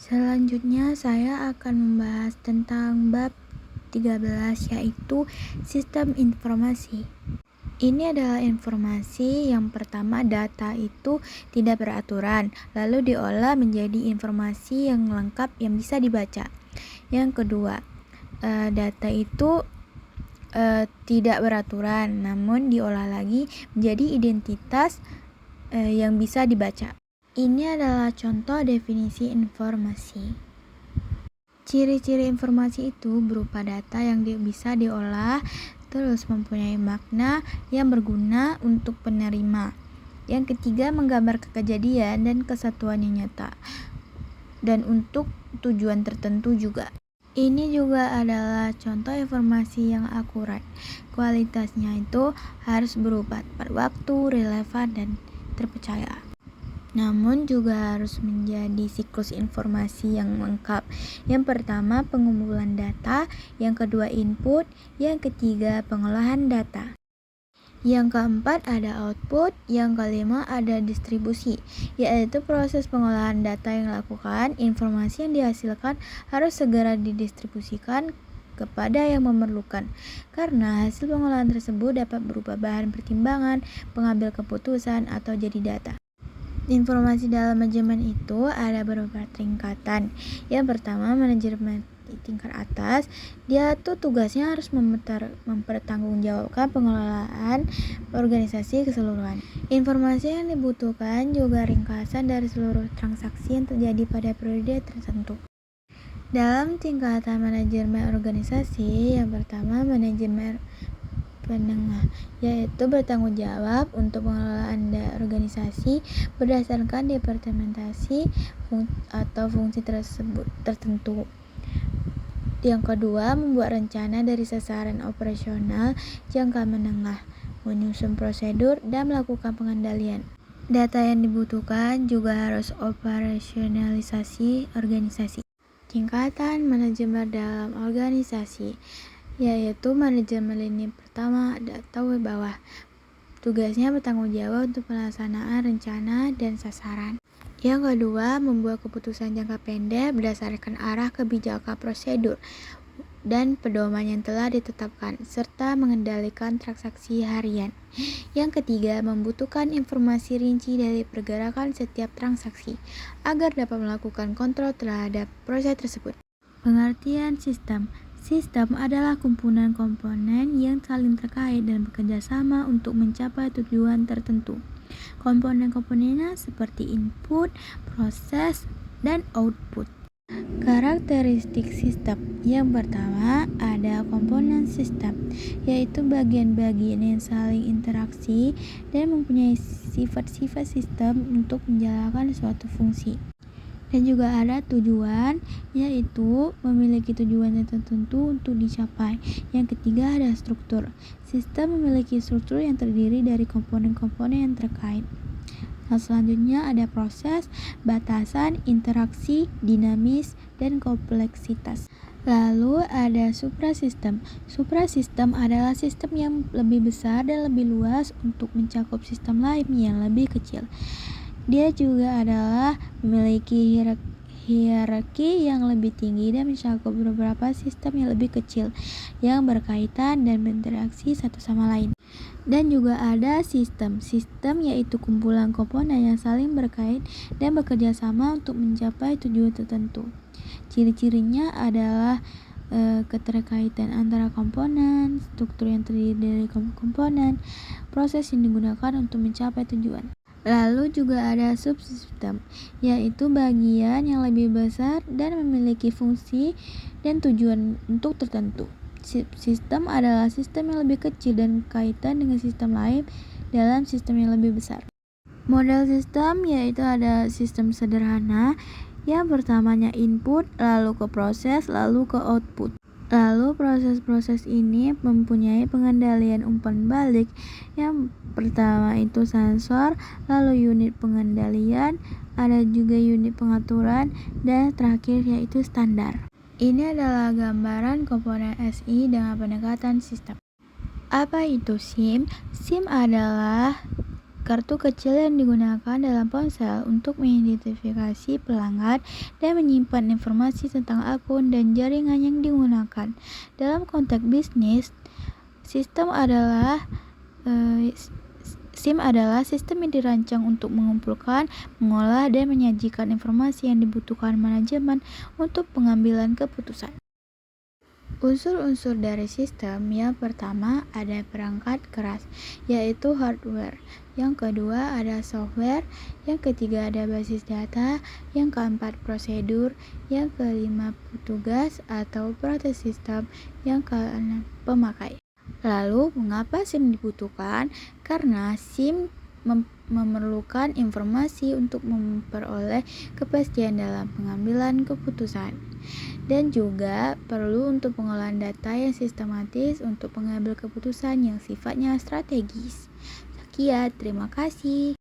Selanjutnya saya akan membahas tentang bab 13 yaitu sistem informasi. Ini adalah informasi yang pertama, data itu tidak beraturan, lalu diolah menjadi informasi yang lengkap yang bisa dibaca. Yang kedua, data itu tidak beraturan, namun diolah lagi menjadi identitas yang bisa dibaca. Ini adalah contoh definisi informasi. Ciri-ciri informasi itu berupa data yang bisa diolah, terus mempunyai makna yang berguna untuk penerima. Yang ketiga, menggambar kejadian dan kesatuan yang nyata, dan untuk tujuan tertentu juga. Ini juga adalah contoh informasi yang akurat. Kualitasnya itu harus berupa tepat waktu, relevan, dan terpercaya. Namun juga harus menjadi siklus informasi yang lengkap. Yang pertama, pengumpulan data, yang kedua input, yang ketiga pengolahan data. Yang keempat ada output, yang kelima ada distribusi, yaitu proses pengolahan data yang dilakukan. Informasi yang dihasilkan harus segera didistribusikan kepada yang memerlukan, karena hasil pengolahan tersebut dapat berupa bahan pertimbangan, pengambil keputusan, atau jadi data. Informasi dalam manajemen itu ada beberapa tingkatan. Yang pertama, manajemen tingkat atas. Dia tuh tugasnya harus mempertanggungjawabkan pengelolaan organisasi keseluruhan. Informasi yang dibutuhkan juga ringkasan dari seluruh transaksi yang terjadi pada periode tertentu. Dalam tingkatan manajemen organisasi, yang pertama manajemen penengah, yaitu bertanggung jawab untuk pengelolaan organisasi berdasarkan departementasi atau fungsi tersebut tertentu. Yang kedua, membuat rencana dari sasaran operasional jangka menengah, menyusun prosedur, dan melakukan pengendalian. Data yang dibutuhkan juga harus operasionalisasi organisasi. Tingkatan manajemen dalam organisasi, yaitu manajemen lini pertama atau bawah. Tugasnya bertanggung jawab untuk pelaksanaan rencana dan sasaran. Yang kedua, membuat keputusan jangka pendek berdasarkan arah kebijakan prosedur dan pedoman yang telah ditetapkan, serta mengendalikan transaksi harian. Yang ketiga, membutuhkan informasi rinci dari pergerakan setiap transaksi, agar dapat melakukan kontrol terhadap proses tersebut. Pengertian sistem. Sistem adalah komponen-komponen yang saling terkait dan bekerja sama untuk mencapai tujuan tertentu. Komponen-komponennya seperti input, proses, dan output. Karakteristik sistem. Yang pertama, ada komponen sistem, yaitu bagian-bagian yang saling interaksi dan mempunyai sifat-sifat sistem untuk menjalankan suatu fungsi. Dan juga ada tujuan, yaitu memiliki tujuan yang tertentu untuk dicapai. Yang ketiga ada struktur. Sistem memiliki struktur yang terdiri dari komponen-komponen yang terkait. Nah, selanjutnya ada proses, batasan, interaksi, dinamis, dan kompleksitas. Lalu ada suprasistem. Suprasistem adalah sistem yang lebih besar dan lebih luas untuk mencakup sistem lain yang lebih kecil. Dia juga adalah memiliki hierarki yang lebih tinggi dan mencakup beberapa sistem yang lebih kecil yang berkaitan dan berinteraksi satu sama lain. Dan juga ada sistem, yaitu kumpulan komponen yang saling berkait dan bekerja sama untuk mencapai tujuan tertentu. Ciri-cirinya adalah keterkaitan antara komponen, struktur yang terdiri dari komponen, proses yang digunakan untuk mencapai tujuan. Lalu juga ada subsistem, yaitu bagian yang lebih besar dan memiliki fungsi dan tujuan untuk tertentu. Sistem adalah sistem yang lebih kecil dan kaitan dengan sistem lain dalam sistem yang lebih besar. Model sistem yaitu ada sistem sederhana, yang pertamanya input, lalu ke proses, lalu ke output. Lalu proses-proses ini mempunyai pengendalian umpan balik. Yang pertama itu sensor, lalu unit pengendalian, ada juga unit pengaturan, dan terakhir yaitu standar. Ini adalah gambaran komponen SI dengan pendekatan sistem. Apa itu SIM? SIM adalah Kartu kecil yang digunakan dalam ponsel untuk mengidentifikasi pelanggan dan menyimpan informasi tentang akun dan jaringan yang digunakan. Dalam konteks bisnis, SIM adalah sistem yang dirancang untuk mengumpulkan, mengolah, dan menyajikan informasi yang dibutuhkan manajemen untuk pengambilan keputusan. Unsur-unsur dari sistem yang pertama ada perangkat keras, yaitu hardware. Yang kedua ada software, yang ketiga ada basis data, yang keempat prosedur, yang kelima petugas atau proses sistem, yang keenam pemakai. Lalu, mengapa SIM dibutuhkan? Karena SIM memerlukan informasi untuk memperoleh kepastian dalam pengambilan keputusan, dan juga perlu untuk pengolahan data yang sistematis untuk pengambil keputusan yang sifatnya strategis. Sekian, terima kasih.